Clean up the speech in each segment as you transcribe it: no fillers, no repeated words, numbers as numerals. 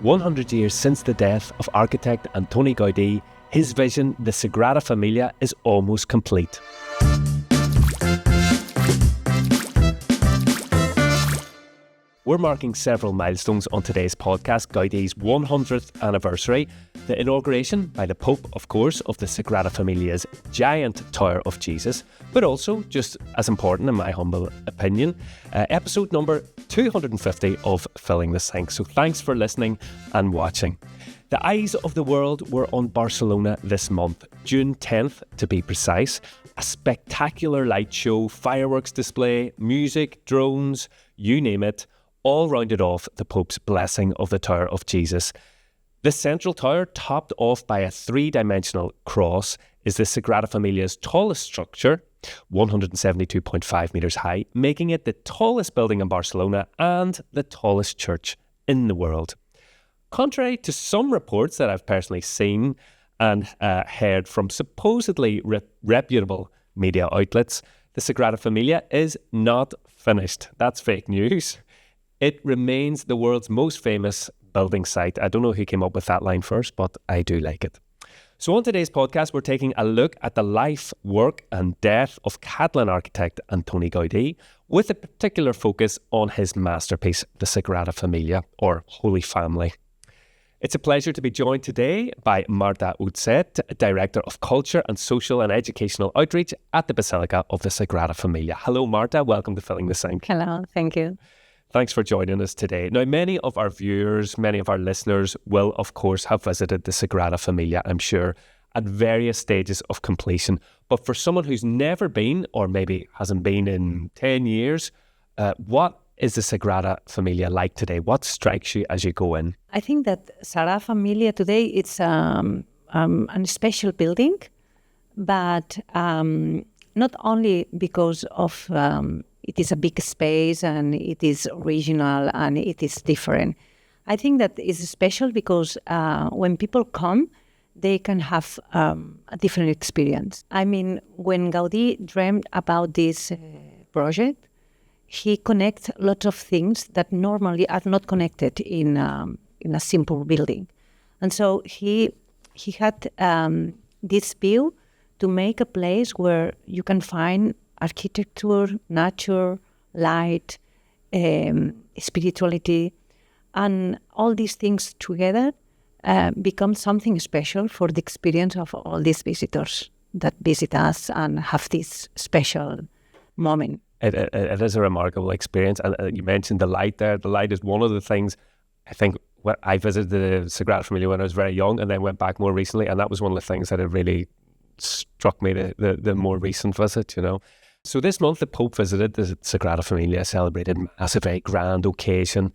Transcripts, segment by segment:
100 years since the death of architect Antoni Gaudí, his vision, the Sagrada Familia, is almost complete. We're marking several milestones on today's podcast: Gaudí's 100th anniversary, the inauguration by the Pope, of course, of the Sagrada Familia's giant Tower of Jesus, but also, just as important in my humble opinion, episode number 250 of Filling the Sink. So thanks for listening and watching. The eyes of the world were on Barcelona this month, June 10th to be precise. A spectacular light show, fireworks display, music, drones, you name it, all rounded off the Pope's blessing of the Tower of Jesus. The central tower, topped off by a three-dimensional cross, is the Sagrada Familia's tallest structure, 172.5 metres high, making it the tallest building in Barcelona and the tallest church in the world. Contrary to some reports that I've personally seen and heard from supposedly reputable media outlets, the Sagrada Familia is not finished. That's fake news. It remains the world's most famous building site. I don't know who came up with that line first, but I do like it. So on today's podcast, we're taking a look at the life, work and death of Catalan architect Antoni Gaudí, with a particular focus on his masterpiece, the Sagrada Familia, or Holy Family. It's a pleasure to be joined today by Marta Otzet, Director of Culture and Social and Educational Outreach at the Basilica of the Sagrada Familia. Hello, Marta. Welcome to Filling the Sink. Hello. Thank you. Thanks for joining us today. Now, many of our viewers, many of our listeners will, of course, have visited the Sagrada Familia, I'm sure, at various stages of completion. But for someone who's never been, or maybe hasn't been in 10 years, what is the Sagrada Familia like today? What strikes you as you go in? I think that Sagrada Familia today, it's a special building, but not only because of it is a big space and it is original and it is different. I think that it's special because when people come, they can have a different experience. I mean, when Gaudí dreamed about this project, he connects lots of things that normally are not connected in a simple building. And so he had this view to make a place where you can find architecture, nature, light, spirituality, and all these things together become something special for the experience of all these visitors that visit us and have this special moment. It is a remarkable experience. And you mentioned the light there. The light is one of the things, I think, I visited the Sagrada Familia when I was very young and then went back more recently. And that was one of the things that had really struck me the more recent visit, you know. So this month, the Pope visited the Sagrada Familia, celebrated a very grand occasion.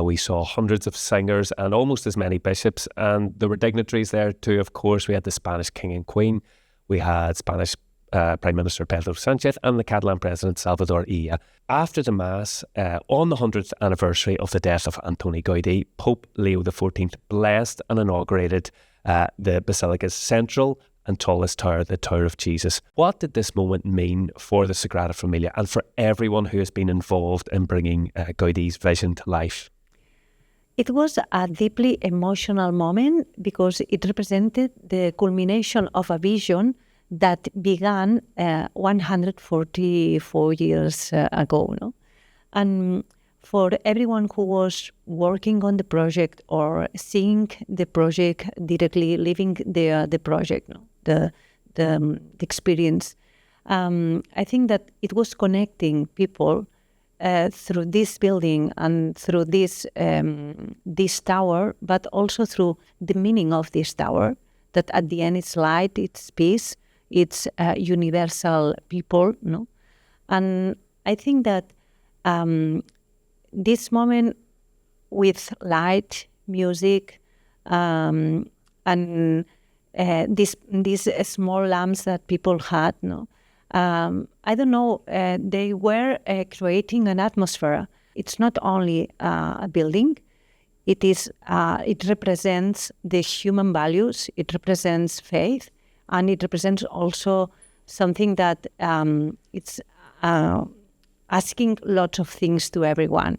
We saw hundreds of singers and almost as many bishops, and there were dignitaries there too, of course. We had the Spanish King and Queen, we had Spanish Prime Minister Pedro Sánchez and the Catalan President Salvador Illa. After the Mass, on the 100th anniversary of the death of Antoni Gaudí, Pope Leo XIV blessed and inaugurated the Basilica's central and tallest tower, the Tower of Jesus. What did this moment mean for the Sagrada Familia and for everyone who has been involved in bringing Gaudí's vision to life? It was a deeply emotional moment because it represented the culmination of a vision that began 144 years ago. No? And for everyone who was working on the project or seeing the project directly, living the project, no? the experience, I think that it was connecting people through this building and through this tower, but also through the meaning of this tower, that at the end it's light, it's peace, it's universal people, no? And I think that this moment with light, music, and these small lamps that people had, no? I don't know, they were creating an atmosphere. It's not only a building, it represents the human values, it represents faith, and it represents also something that it's asking lots of things to everyone.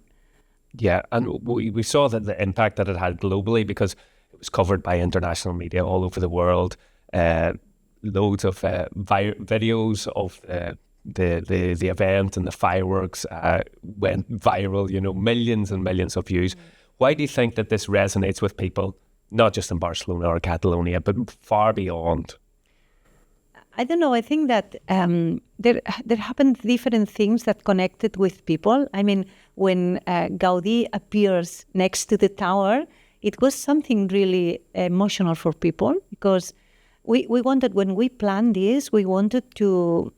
Yeah, and we saw that the impact that it had globally, because it was covered by international media all over the world. Loads of videos of the event and the fireworks went viral, millions and millions of views. Why do you think that this resonates with people, not just in Barcelona or Catalonia, but far beyond? I don't know. I think that there happened different things that connected with people. I mean, when Gaudí appears next to the tower, it was something really emotional for people, because we wanted, when we planned this, we wanted to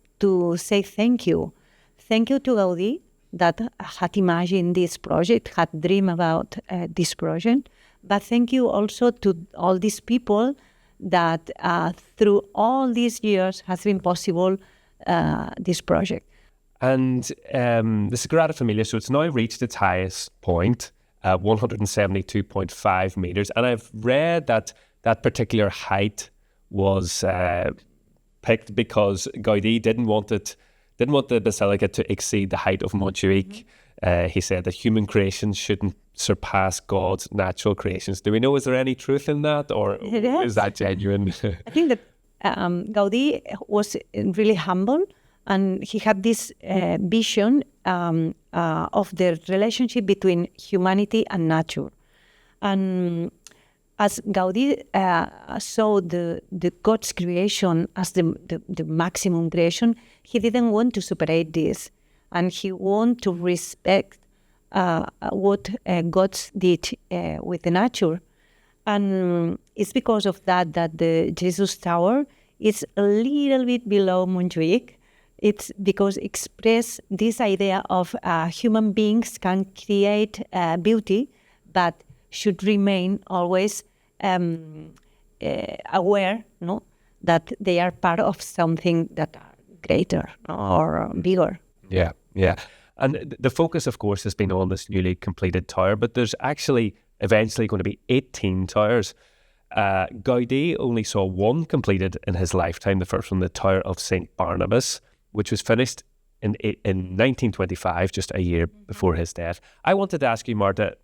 say thank you. Thank you to Gaudí, that had imagined this project, had dreamed about this project. But thank you also to all these people that through all these years has been possible this project. And the Sagrada Familia, so it's now reached its highest point, 172.5 meters. And I've read that that particular height was picked because Gaudí didn't want the basilica to exceed the height of Montjuic. He said that human creations shouldn't surpass God's natural creations. Do we know, is there any truth in that, or is that genuine? I think that Gaudí was really humble, and he had this vision of the relationship between humanity and nature. And as Gaudí saw the God's creation as the maximum creation, he didn't want to separate this, and he wanted to respect what God did with the nature. And it's because of that the Jesus Tower is a little bit below Montjuic. It's because it expresses this idea of human beings can create beauty, but should remain always aware, that they are part of something that are greater or bigger. Yeah. And the focus, of course, has been on this newly completed tower, but there's actually eventually going to be 18 towers. Gaudí only saw one completed in his lifetime, the first one, the Tower of St. Barnabas, which was finished in 1925, just a year before his death. I wanted to ask you, Marta,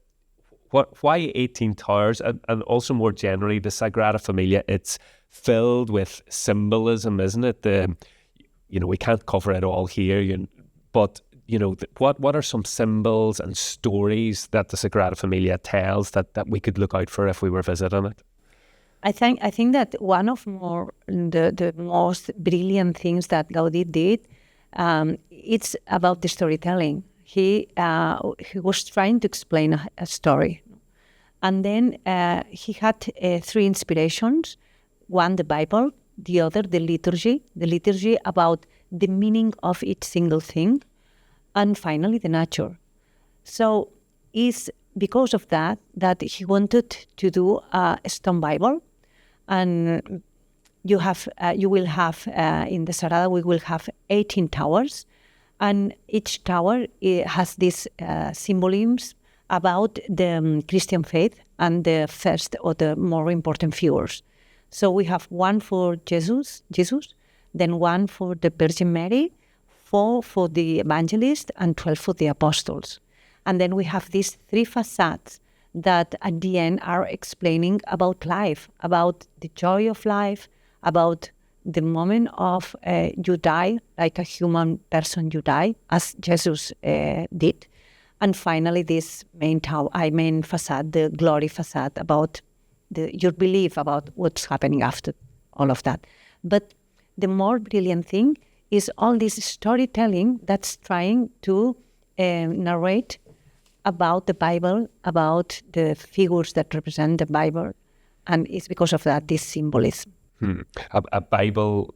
why 18 towers, and also more generally, the Sagrada Familia? It's filled with symbolism, isn't it? We can't cover it all here, but what are some symbols and stories that the Sagrada Familia tells that we could look out for if we were visiting it? I think that one of the most brilliant things that Gaudí did, it's about the storytelling. He was trying to explain a story, and then he had three inspirations: one, the Bible; the other, the liturgy about the meaning of each single thing; and finally, the nature. So it's because of that he wanted to do a stone Bible. And you will have in the Sagrada, we will have 18 towers, and each tower has this symbolism about the Christian faith and the first or the more important figures. So we have one for Jesus, then one for the Virgin Mary, 4 for the evangelist, and 12 for the apostles. And then we have these three facades that at the end are explaining about life, about the joy of life, about the moment of you die, like a human person you die, as Jesus did. And finally, this main facade, the glory facade, about your belief about what's happening after all of that. But the more brilliant thing is all this storytelling that's trying to narrate about the Bible, about the figures that represent the Bible, and it's because of that this symbolism. A Bible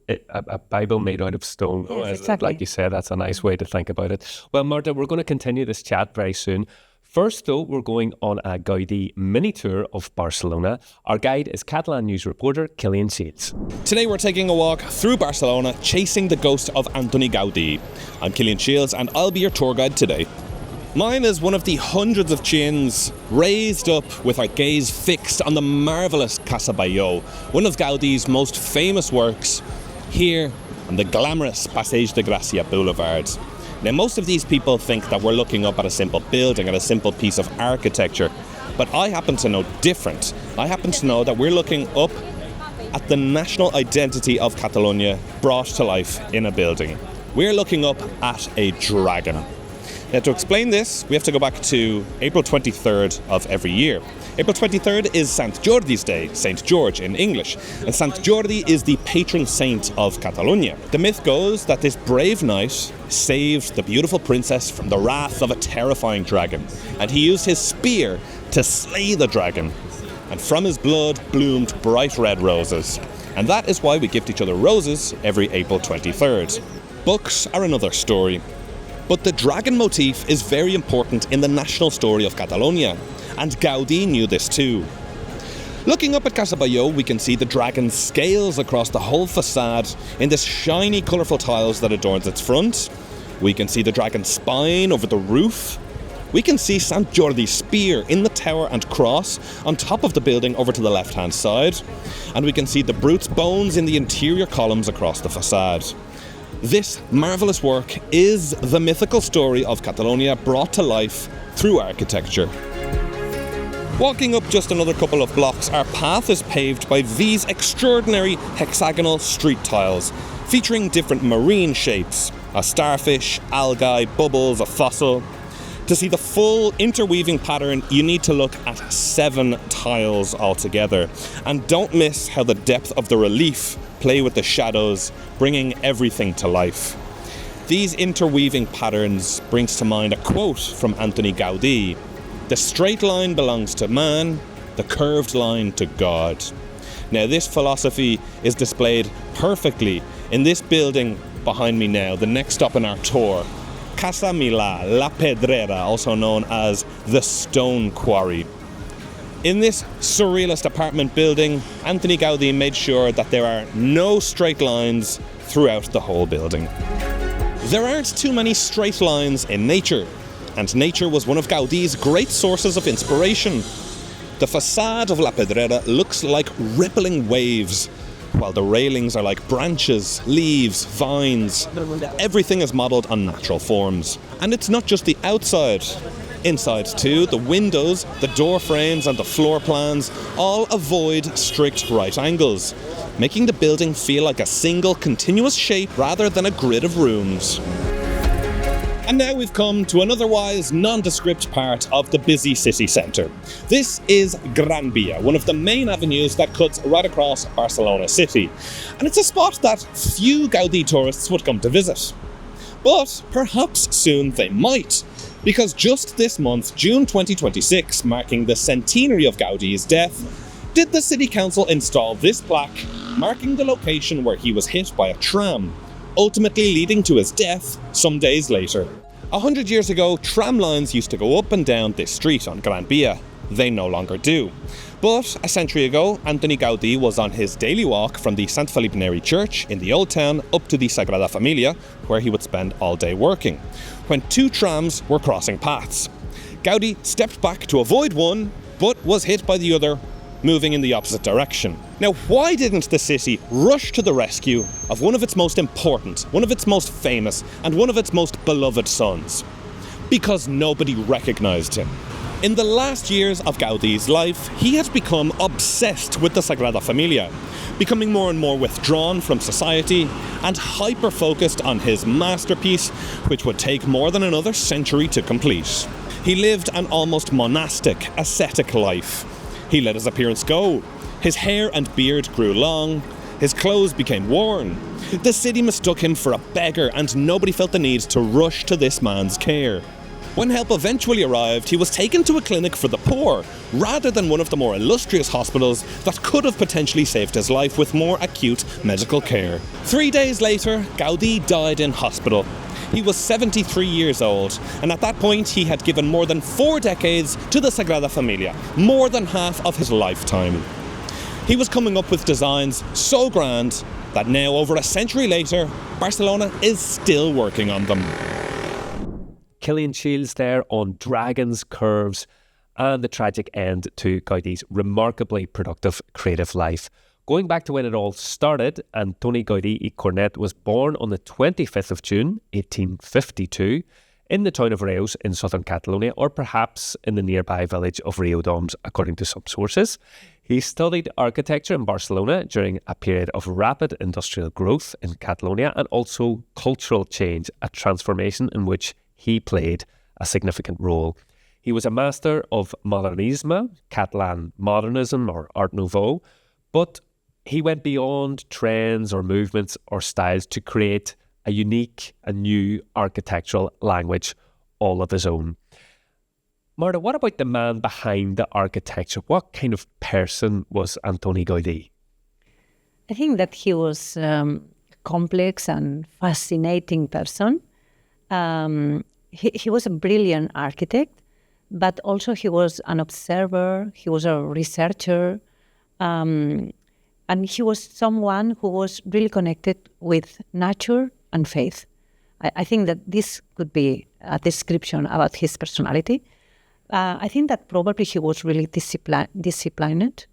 made out of stone. Yes, exactly. Like you said, that's a nice way to think about it. Well, Marta, we're going to continue this chat very soon. First, though, we're going on a Gaudí mini tour of Barcelona. Our guide is Catalan news reporter Cillian Shields. Today we're taking a walk through Barcelona, chasing the ghost of Antoni Gaudí. I'm Cillian Shields, and I'll be your tour guide today. Mine is one of the hundreds of chins raised up with our gaze fixed on the marvellous Casa Batlló, one of Gaudí's most famous works, here on the glamorous Passeig de Gràcia Boulevard. Now, most of these people think that we're looking up at a simple building, at a simple piece of architecture, but I happen to know different. I happen to know that we're looking up at the national identity of Catalonia brought to life in a building. We're looking up at a dragon. Now, to explain this, we have to go back to April 23rd of every year. April 23rd is Sant Jordi's Day, St. George in English, and Sant Jordi is the patron saint of Catalonia. The myth goes that this brave knight saved the beautiful princess from the wrath of a terrifying dragon, and he used his spear to slay the dragon, and from his blood bloomed bright red roses. And that is why we gift each other roses every April 23rd. Books are another story. But the dragon motif is very important in the national story of Catalonia, and Gaudí knew this too. Looking up at Casa Batlló, we can see the dragon's scales across the whole facade in this shiny, colourful tiles that adorns its front. We can see the dragon's spine over the roof. We can see Sant Jordi's spear in the tower and cross on top of the building over to the left-hand side. And we can see the brute's bones in the interior columns across the facade. This marvellous work is the mythical story of Catalonia brought to life through architecture. Walking up just another couple of blocks, our path is paved by these extraordinary hexagonal street tiles, featuring different marine shapes, a starfish, algae, bubbles, a fossil. To see the full interweaving pattern, you need to look at 7 tiles altogether. And don't miss how the depth of the relief play with the shadows, bringing everything to life. These interweaving patterns brings to mind a quote from Antoni Gaudí: "The straight line belongs to man, the curved line to God." Now, this philosophy is displayed perfectly in this building behind me now, the next stop in our tour, Casa Milà, La Pedrera, also known as the Stone Quarry. In this surrealist apartment building, Antoni Gaudí made sure that there are no straight lines throughout the whole building. There aren't too many straight lines in nature, and nature was one of Gaudí's great sources of inspiration. The facade of La Pedrera looks like rippling waves, while the railings are like branches, leaves, vines. Everything is modelled on natural forms. And it's not just the outside. Inside too, the windows, the door frames and the floor plans all avoid strict right angles, making the building feel like a single continuous shape rather than a grid of rooms. And now we've come to an otherwise nondescript part of the busy city centre. This is Gran Via, one of the main avenues that cuts right across Barcelona city. And it's a spot that few Gaudí tourists would come to visit. But perhaps soon they might, because just this month, June 2026, marking the centenary of Gaudí's death, did the city council install this plaque marking the location where he was hit by a tram, ultimately leading to his death some days later. 100 years ago, tram lines used to go up and down this street on Gran Via. They no longer do. But a century ago, Antoni Gaudí was on his daily walk from the Sant Felip Neri church in the Old Town up to the Sagrada Familia, where he would spend all day working, when 2 trams were crossing paths. Gaudí stepped back to avoid one, but was hit by the other, moving in the opposite direction. Now, why didn't the city rush to the rescue of one of its most important, one of its most famous, and one of its most beloved sons? Because nobody recognised him. In the last years of Gaudí's life, he had become obsessed with the Sagrada Familia, becoming more and more withdrawn from society and hyper-focused on his masterpiece, which would take more than another century to complete. He lived an almost monastic, ascetic life. He let his appearance go. His hair and beard grew long. His clothes became worn. The city mistook him for a beggar, and nobody felt the need to rush to this man's care. When help eventually arrived, he was taken to a clinic for the poor, rather than one of the more illustrious hospitals that could have potentially saved his life with more acute medical care. 3 days later, Gaudí died in hospital. He was 73 years old, and at that point he had given more than 4 decades to the Sagrada Familia, more than half of his lifetime. He was coming up with designs so grand that now, over a century later, Barcelona is still working on them. Cillian Shields there on dragons, curves, and the tragic end to Gaudí's remarkably productive creative life. Going back to when it all started, Antoni Gaudí y Cornet was born on the 25th of June, 1852, in the town of Reus in southern Catalonia, or perhaps in the nearby village of Riudoms, according to some sources. He studied architecture in Barcelona during a period of rapid industrial growth in Catalonia and also cultural change, a transformation in which he played a significant role. He was a master of modernisme, Catalan modernism or Art Nouveau, but he went beyond trends or movements or styles to create a unique and new architectural language all of his own. Marta, what about the man behind the architecture? What kind of person was Antoni Gaudí? I think that he was a complex and fascinating person. He was a brilliant architect, but also he was an observer, he was a researcher, and he was someone who was really connected with nature and faith. I think that this could be a description about his personality. I think that probably he was really disciplined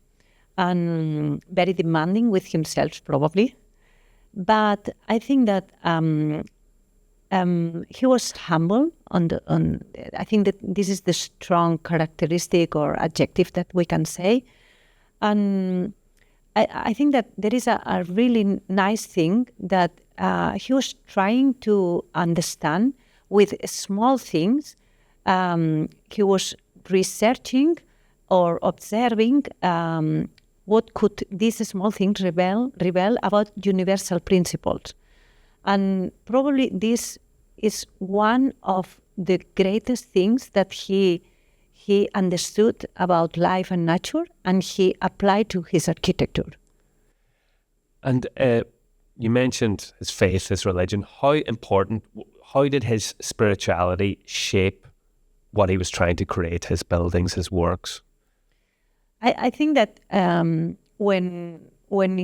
and very demanding with himself, probably. But I think that he was humble. I think that this is the strong characteristic or adjective that we can say. And I think that there is a really nice thing that he was trying to understand with small things. He was researching or observing what could these small things reveal about universal principles. And probably this is one of the greatest things that he understood about life and nature, and he applied to his architecture. And you mentioned his faith, his religion. How did his spirituality shape what he was trying to create, his buildings, his works? I think that when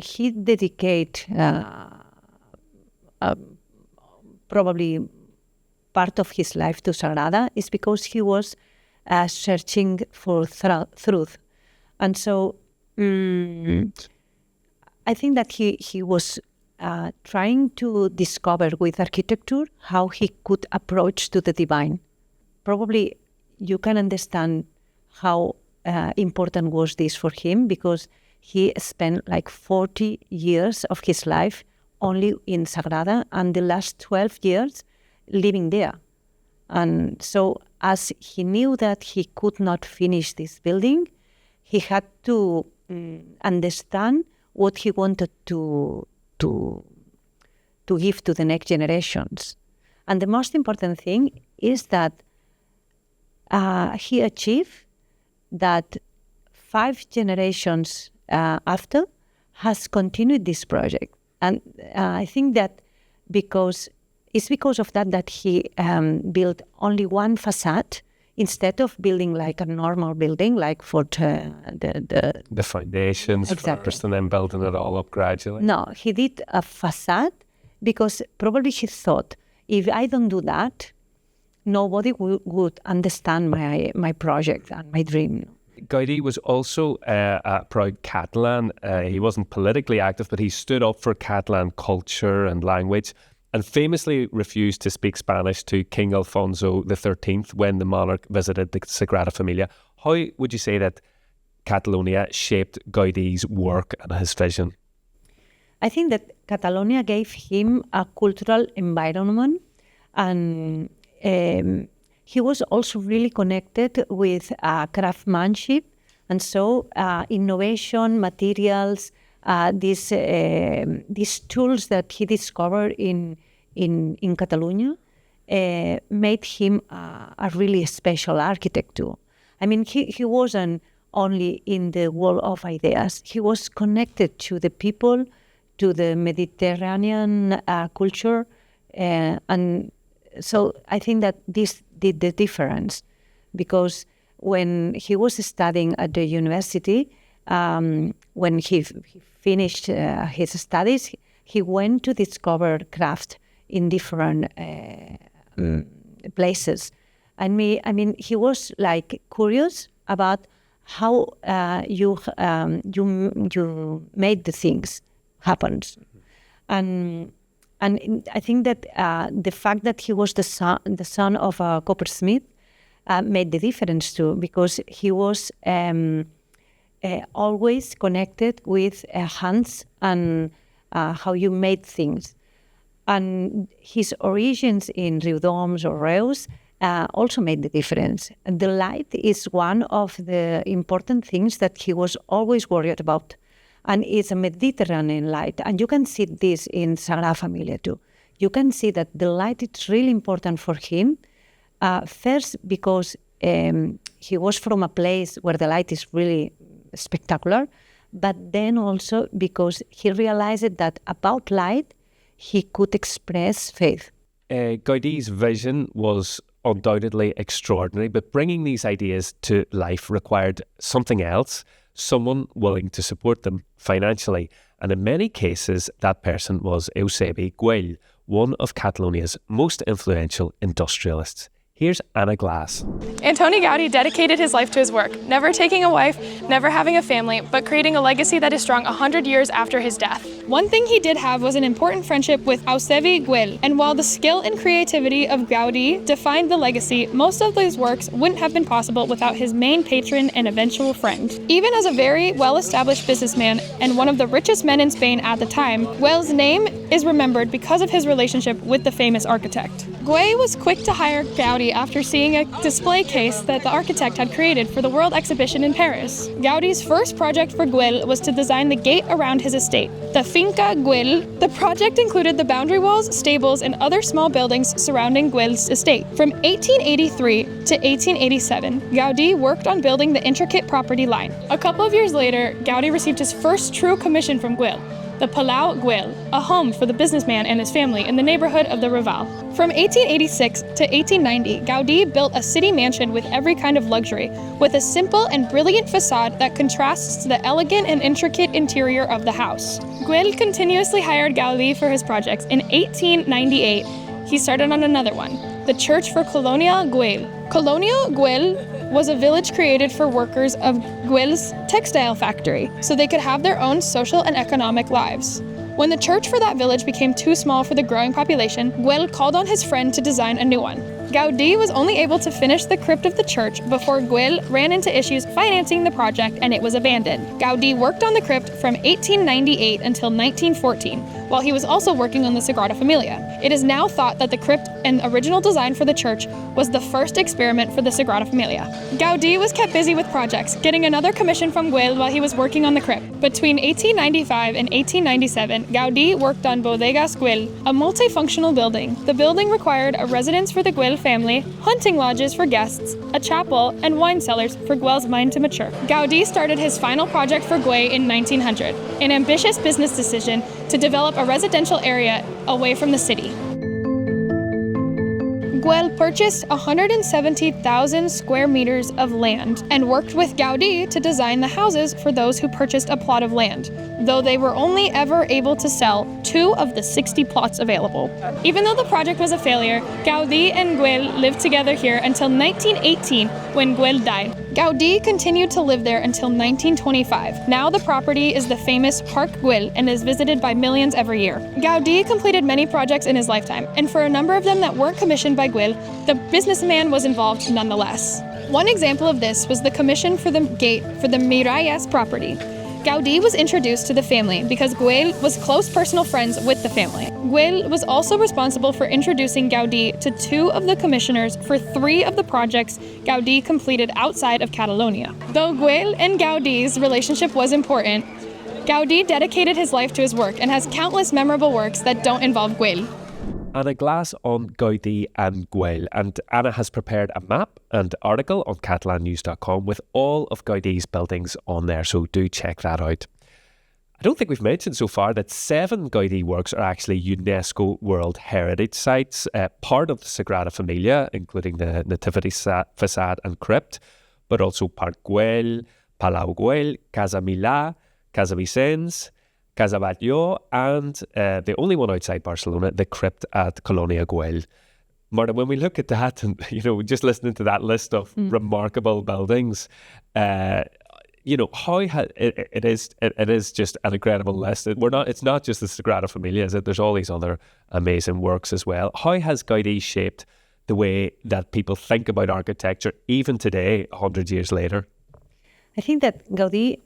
he dedicated probably part of his life to Sagrada, is because he was searching for truth. And so I think that he was trying to discover with architecture how he could approach to the divine. Probably you can understand how important was this for him, because he spent like 40 years of his life only in Sagrada, and the last 12 years living there. And so as he knew that he could not finish this building, he had to understand what he wanted to give to the next generations. And the most important thing is that he achieved that 5 generations after has continued this project. And I think that because of that he built only one facade instead of building like a normal building, like for the foundations exactly. First and then building it all up gradually. No, he did a facade because probably he thought, if I don't do that, nobody would understand my project and my dream. Gaudí was also a proud Catalan. He wasn't politically active, but he stood up for Catalan culture and language, and famously refused to speak Spanish to King Alfonso XIII when the monarch visited the Sagrada Familia. How would you say that Catalonia shaped Gaudí's work and his vision? I think that Catalonia gave him a cultural environment, and he was also really connected with craftsmanship, and so innovation, materials, these tools that he discovered in Catalonia made him a really special architect too. I mean, he wasn't only in the world of ideas. He was connected to the people, to the Mediterranean culture, and so I think that this did the difference, because when he was studying at the university, when he finished his studies, he went to discover craft in different places. I mean, he was like curious about how you made the things happen. And I think that the fact that he was the son of a coppersmith made the difference too, because he was always connected with hands and how you made things. And his origins in Riudoms or Reus also made the difference. And the light is one of the important things that he was always worried about. And it's a Mediterranean light. And you can see this in Sagrada Familia too. You can see that the light is really important for him. First, because he was from a place where the light is really spectacular, but then also because he realized that about light, he could express faith. Gaudí's vision was undoubtedly extraordinary, but bringing these ideas to life required something else, someone willing to support them financially. And in many cases, that person was Eusebi Güell, one of Catalonia's most influential industrialists. Here's Anna Glass. Antoni Gaudí dedicated his life to his work, never taking a wife, never having a family, but creating a legacy that is strong 100 years after his death. One thing he did have was an important friendship with Eusebi Güell, and while the skill and creativity of Gaudí defined the legacy, most of these works wouldn't have been possible without his main patron and eventual friend. Even as a very well-established businessman and one of the richest men in Spain at the time, Güell's name is remembered because of his relationship with the famous architect. Güell was quick to hire Gaudí after seeing a display case that the architect had created for the World Exhibition in Paris. Gaudí's first project for Güell was to design the gate around his estate, the Finca Güell. The project included the boundary walls, stables, and other small buildings surrounding Güell's estate. From 1883 to 1887, Gaudí worked on building the intricate property line. A couple of years later, Gaudí received his first true commission from Güell, the Palau Güell, a home for the businessman and his family in the neighborhood of the Raval. From 1886 to 1890, Gaudí built a city mansion with every kind of luxury, with a simple and brilliant facade that contrasts the elegant and intricate interior of the house. Güell continuously hired Gaudí for his projects. In 1898, he started on another one, the Church for Colonia Güell. Colonia Güell was a village created for workers of Güell's textile factory, so they could have their own social and economic lives. When the church for that village became too small for the growing population, Güell called on his friend to design a new one. Gaudí was only able to finish the crypt of the church before Güell ran into issues financing the project and it was abandoned. Gaudí worked on the crypt from 1898 until 1914, while he was also working on the Sagrada Familia. It is now thought that the crypt and original design for the church was the first experiment for the Sagrada Familia. Gaudí was kept busy with projects, getting another commission from Güell while he was working on the crypt. Between 1895 and 1897, Gaudí worked on Bodegas Güell, a multifunctional building. The building required a residence for the Güell family, hunting lodges for guests, a chapel, and wine cellars for Güell's mine to mature. Gaudí started his final project for Güell in 1900, an ambitious business decision to develop a residential area away from the city. Güell purchased 170,000 square meters of land and worked with Gaudí to design the houses for those who purchased a plot of land, though they were only ever able to sell 2 of the 60 plots available. Even though the project was a failure, Gaudí and Güell lived together here until 1918 when Güell died. Gaudí continued to live there until 1925. Now the property is the famous Parc Güell and is visited by millions every year. Gaudí completed many projects in his lifetime, and for a number of them that weren't commissioned by Güell, the businessman was involved nonetheless. One example of this was the commission for the gate for the Miralles property. Gaudí was introduced to the family because Güell was close personal friends with the family. Güell was also responsible for introducing Gaudí to 2 of the commissioners for 3 of the projects Gaudí completed outside of Catalonia. Though Güell and Gaudí's relationship was important, Gaudí dedicated his life to his work and has countless memorable works that don't involve Güell. Anna Glass on Gaudí and Güell, and Anna has prepared a map and article on catalannews.com with all of Gaudí's buildings on there, so do check that out. I don't think we've mentioned so far that 7 Gaudí works are actually UNESCO World Heritage Sites, part of the Sagrada Familia, including the Nativity facade and crypt, but also Parc Güell, Palau Güell, Casa Milà, Casa Vicens, Casa Batlló, and the only one outside Barcelona, the crypt at Colonia Güell. Marta, when we look at that and, just listening to that list of remarkable buildings, how it is just an incredible list. It's not just the Sagrada Familia, is it? There's all these other amazing works as well. How has Gaudí shaped the way that people think about architecture, even today, 100 years later? I think that Gaudí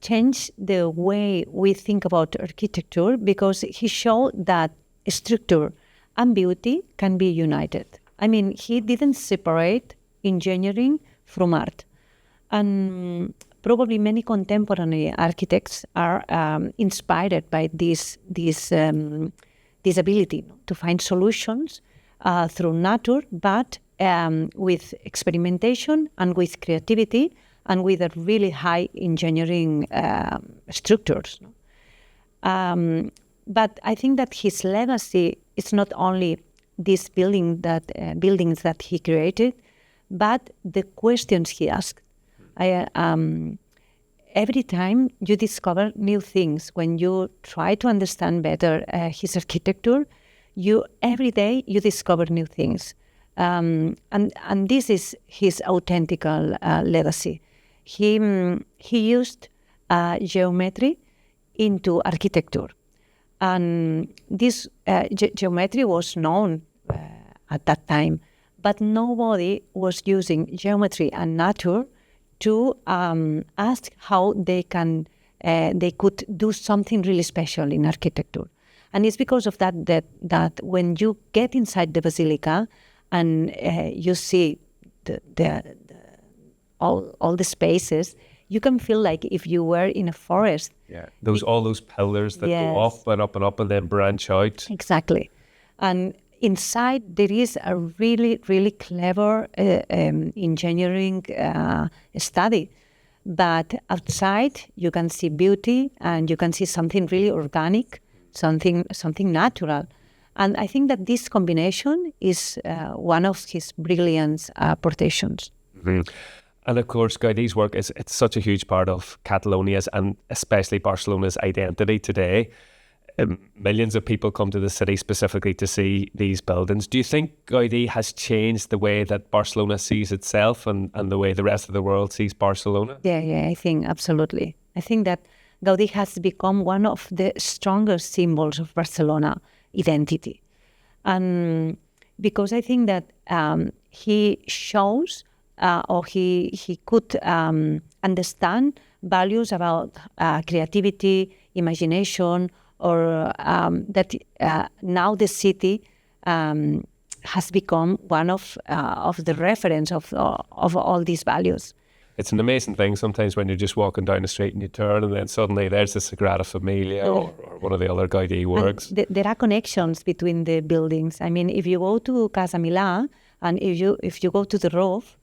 changed the way we think about architecture because he showed that structure and beauty can be united. I mean, he didn't separate engineering from art. And probably many contemporary architects are inspired by this ability to find solutions through nature, but with experimentation and with creativity and with a really high engineering structures. But I think that his legacy is not only these buildings that he created, but the questions he asked. Every time you discover new things, when you try to understand better his architecture, every day you discover new things. And this is his authentic legacy. He used geometry into architecture. And this geometry was known at that time, but nobody was using geometry and nature to ask how they could do something really special in architecture. And it's because of that when you get inside the basilica and you see all the spaces, you can feel like if you were in a forest. Yeah, all those pillars that go up and up and up and then branch out. Exactly. And inside there is a really, really clever engineering study. But outside you can see beauty and you can see something really organic, something natural. And I think that this combination is one of his brilliant portraits. Mm-hmm. And of course, Gaudí's work it's such a huge part of Catalonia's and especially Barcelona's identity today. Millions of people come to the city specifically to see these buildings. Do you think Gaudí has changed the way that Barcelona sees itself and the way the rest of the world sees Barcelona? Yeah, I think absolutely. I think that Gaudí has become one of the strongest symbols of Barcelona identity. And because I think that he shows or he could understand values about creativity, imagination, or that now the city has become one of the reference of all these values. It's an amazing thing sometimes when you're just walking down the street and you turn and then suddenly there's the Sagrada Familia or one of the other Gaudí works. There are connections between the buildings. I mean, if you go to Casa Milà and if you go to the roof,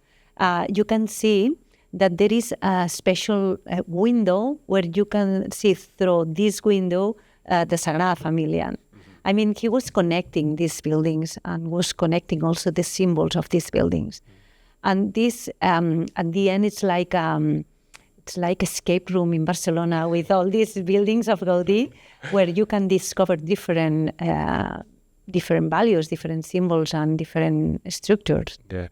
you can see that there is a special window where you can see through this window the Sagrada Familia. I mean, he was connecting these buildings and was connecting also the symbols of these buildings. And this, at the end, it's like escape room in Barcelona with all these buildings of Gaudí, where you can discover different values, different symbols, and different structures. Yeah.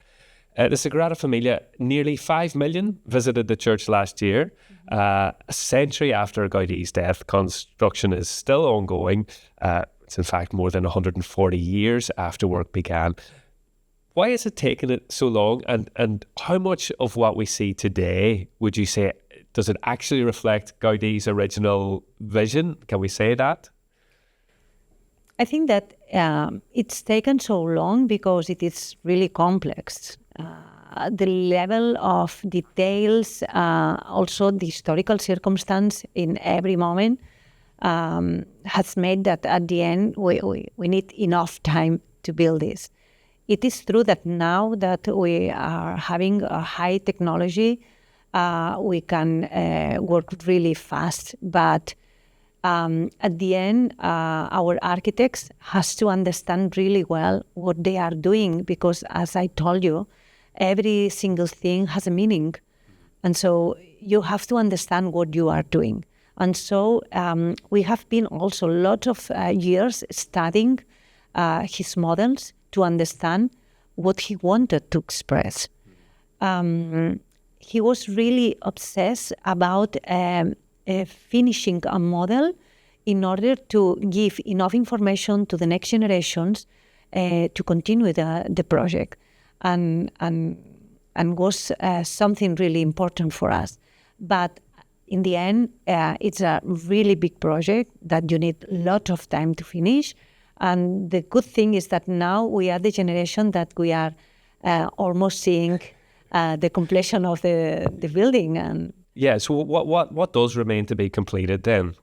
The Sagrada Familia, nearly 5 million visited the church last year. A century after Gaudí's death, construction is still ongoing. It's in fact more than 140 years after work began. Why has it taken it so long? And how much of what we see today, would you say, does it actually reflect Gaudí's original vision? Can we say that? I think that it's taken so long because it is really complex. The level of details, also the historical circumstance in every moment has made that at the end we need enough time to build this. It is true that now that we are having a high technology, we can work really fast, but at the end, our architects has to understand really well what they are doing because, as I told you, every single thing has a meaning. And so you have to understand what you are doing. And so we have been also lots of years studying his models to understand what he wanted to express. He was really obsessed about finishing a model in order to give enough information to the next generations to continue the project, and was something really important for us. But in the end, it's a really big project that you need a lot of time to finish. And the good thing is that now we are the generation that we are almost seeing the completion of the building. And yeah, so what does remain to be completed then?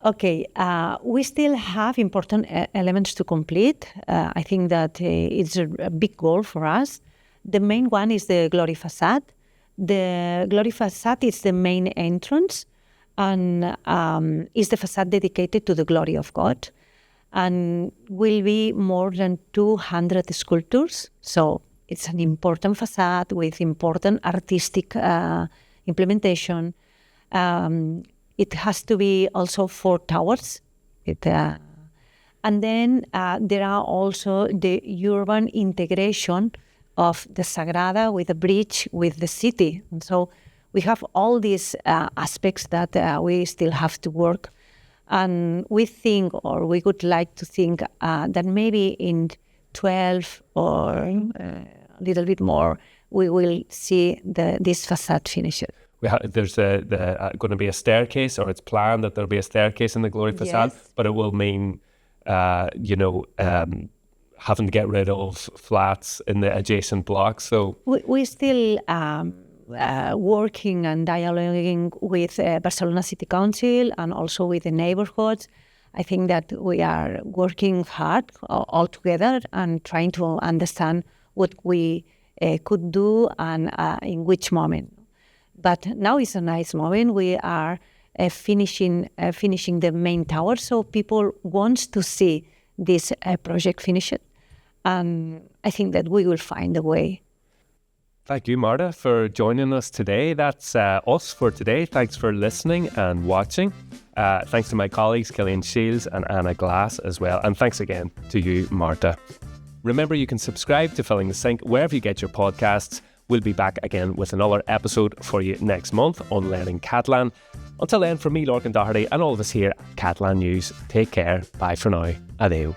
Okay, we still have important elements to complete. I think that it's a big goal for us. The main one is the glory facade. The glory facade is the main entrance and is the facade dedicated to the glory of God, and will be more than 200 sculptures. So it's an important facade with important artistic implementation. It has to be also 4 towers. And then there are also the urban integration of the Sagrada with the bridge with the city. And so we have all these aspects that we still have to work. And we think, or we would like to think, that maybe in 12 or a little bit more, we will see this facade finished. There's going to be a staircase, or it's planned that there'll be a staircase in the glory facade, Yes. but it will mean, having to get rid of flats in the adjacent blocks. So We still working and dialoguing with Barcelona City Council and also with the neighborhoods. I think that we are working hard all together and trying to understand what we could do and in which moment. But now is a nice moment. We are finishing the main tower, so people want to see this project finished. And I think that we will find a way. thank you, Marta, for joining us today. That's us for today. Thanks for listening and watching. Thanks to my colleagues, Cillian Shields and Anna Glass as well. And thanks again to you, Marta. Remember, you can subscribe to Filling the Sink wherever you get your podcasts. We'll be back again with another episode for you next month on Learning Catalan. Until then, from me, Lorcan Doherty, and all of us here at Catalan News, take care. Bye for now. Adeu.